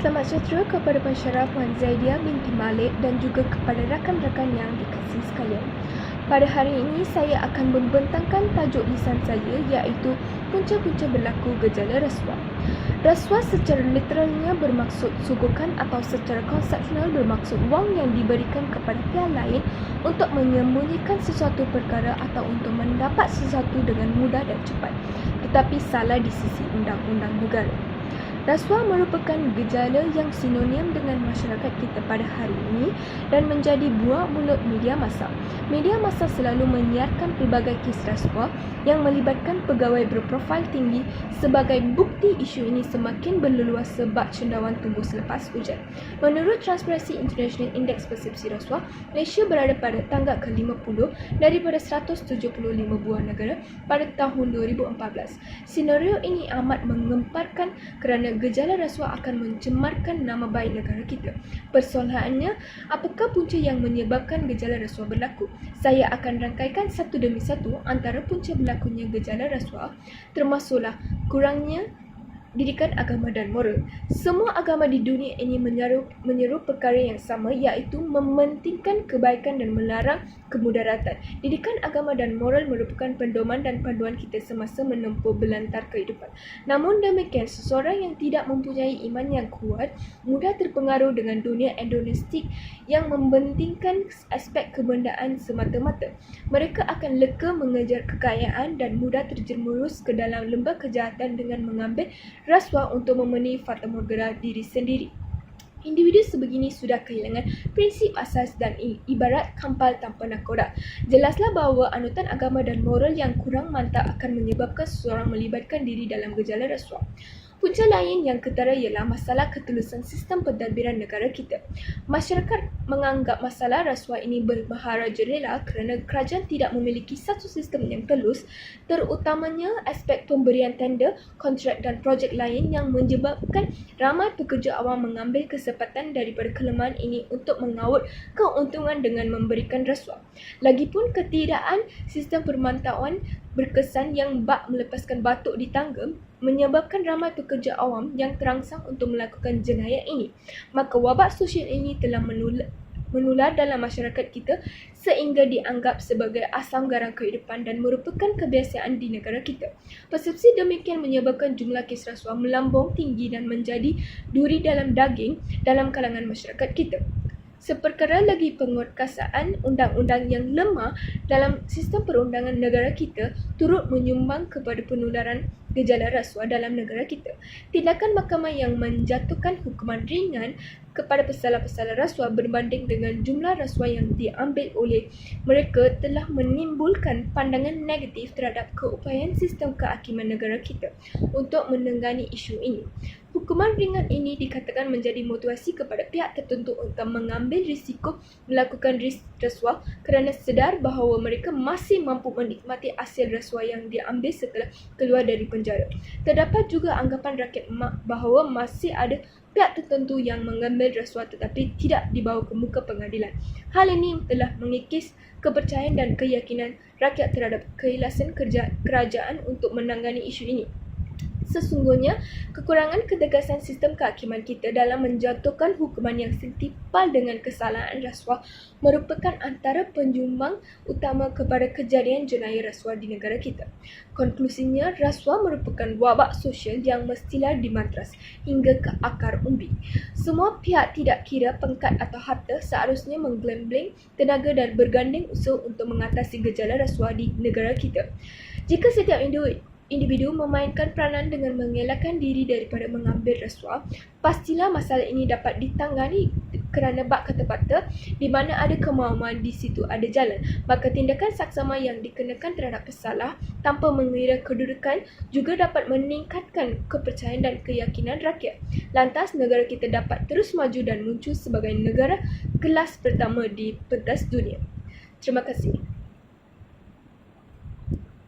Selamat sejahtera kepada pensyarah Puan Zaidia binti Malik dan juga kepada rakan-rakan yang dikasihi sekalian. Pada hari ini, saya akan membentangkan tajuk lisan saya iaitu punca-punca berlaku gejala rasuah. Rasuah secara literalnya bermaksud sugukan atau secara konsepsional bermaksud wang yang diberikan kepada pihak lain untuk menyembunyikan sesuatu perkara atau untuk mendapat sesuatu dengan mudah dan cepat, tetapi salah di sisi undang-undang negara. Rasuah merupakan gejala yang sinonim dengan masyarakat kita pada hari ini dan menjadi buah mulut media massa. Media massa selalu menyiarkan pelbagai kes rasuah yang melibatkan pegawai berprofil tinggi sebagai bukti isu ini semakin berleluasa bak cendawan tumbuh selepas hujan. Menurut Transparency International Indeks Persepsi Rasuah, Malaysia berada pada tangga ke-50 daripada 175 buah negara pada tahun 2014. Senario ini amat mengemparkan kerana gejala rasuah akan mencemarkan nama baik negara kita. Persoalannya, apakah punca yang menyebabkan gejala rasuah berlaku? Saya akan rangkaikan satu demi satu antara punca berlakunya gejala rasuah, termasuklah kurangnya didikan agama dan moral. Semua agama di dunia ini menyeru perkara yang sama, iaitu mementingkan kebaikan dan melarang kemudaratan. Didikan agama dan moral merupakan pedoman dan panduan kita semasa menempuh belantar kehidupan. Namun demikian, seseorang yang tidak mempunyai iman yang kuat mudah terpengaruh dengan dunia hedonistik yang mementingkan aspek kebendaan semata-mata. Mereka akan leka mengejar kekayaan dan mudah terjerumus ke dalam lembah kejahatan dengan mengambil rasuah untuk memenuhi fatamorgana diri sendiri. Individu sebegini sudah kehilangan prinsip asas dan ibarat kampal tanpa nakoda. Jelaslah bahawa anutan agama dan moral yang kurang mantap akan menyebabkan seseorang melibatkan diri dalam gejala rasuah. Punca lain yang ketara ialah masalah ketulusan sistem pentadbiran negara kita. Masyarakat menganggap masalah rasuah ini bermaharajalela kerana kerajaan tidak memiliki satu sistem yang telus, terutamanya aspek pemberian tender, kontrak dan projek lain yang menyebabkan ramai pekerja awam mengambil kesempatan daripada kelemahan ini untuk mengaut keuntungan dengan memberikan rasuah. Lagipun ketiadaan sistem permantauan berkesan yang bak melepaskan batuk di tangga menyebabkan ramai pekerja awam yang terangsang untuk melakukan jenayah ini. Maka wabak sosial ini telah menular dalam masyarakat kita sehingga dianggap sebagai asam garam kehidupan dan merupakan kebiasaan di negara kita. Persepsi demikian menyebabkan jumlah kes rasuah melambung tinggi dan menjadi duri dalam daging dalam kalangan masyarakat kita. Seperkara lagi penguatkuasaan undang-undang yang lemah dalam sistem perundangan negara kita turut menyumbang kepada penularan gejala rasuah dalam negara kita. Tindakan mahkamah yang menjatuhkan hukuman ringan kepada pesalah-pesalah rasuah berbanding dengan jumlah rasuah yang diambil oleh mereka telah menimbulkan pandangan negatif terhadap keupayaan sistem kehakiman negara kita untuk menenggani isu ini. Hukuman ringan ini dikatakan menjadi motivasi kepada pihak tertentu untuk mengambil risiko melakukan rasuah kerana sedar bahawa mereka masih mampu menikmati hasil rasuah yang diambil setelah keluar dari penjara. Terdapat juga anggapan rakyat bahawa masih ada pihak tertentu yang mengambil rasuah tetapi tidak dibawa ke muka pengadilan. Hal ini telah mengikis kepercayaan dan keyakinan rakyat terhadap keikhlasan kerajaan untuk menangani isu ini. Sesungguhnya, kekurangan ketegasan sistem kehakiman kita dalam menjatuhkan hukuman yang setimpal dengan kesalahan rasuah merupakan antara penyumbang utama kepada kejadian jenayah rasuah di negara kita. Konklusinya, rasuah merupakan wabak sosial yang mestilah dimantras hingga ke akar umbi. Semua pihak tidak kira pangkat atau harta seharusnya menggelembling tenaga dan berganding usaha untuk mengatasi gejala rasuah di negara kita. Jika setiap individu memainkan peranan dengan mengelakkan diri daripada mengambil rasuah, pastilah masalah ini dapat ditangani kerana bak kata patah, di mana ada kemahuan di situ ada jalan. Maka tindakan saksama yang dikenakan terhadap pesalah tanpa mengira kedudukan juga dapat meningkatkan kepercayaan dan keyakinan rakyat. Lantas negara kita dapat terus maju dan muncul sebagai negara kelas pertama di pentas dunia. Terima kasih.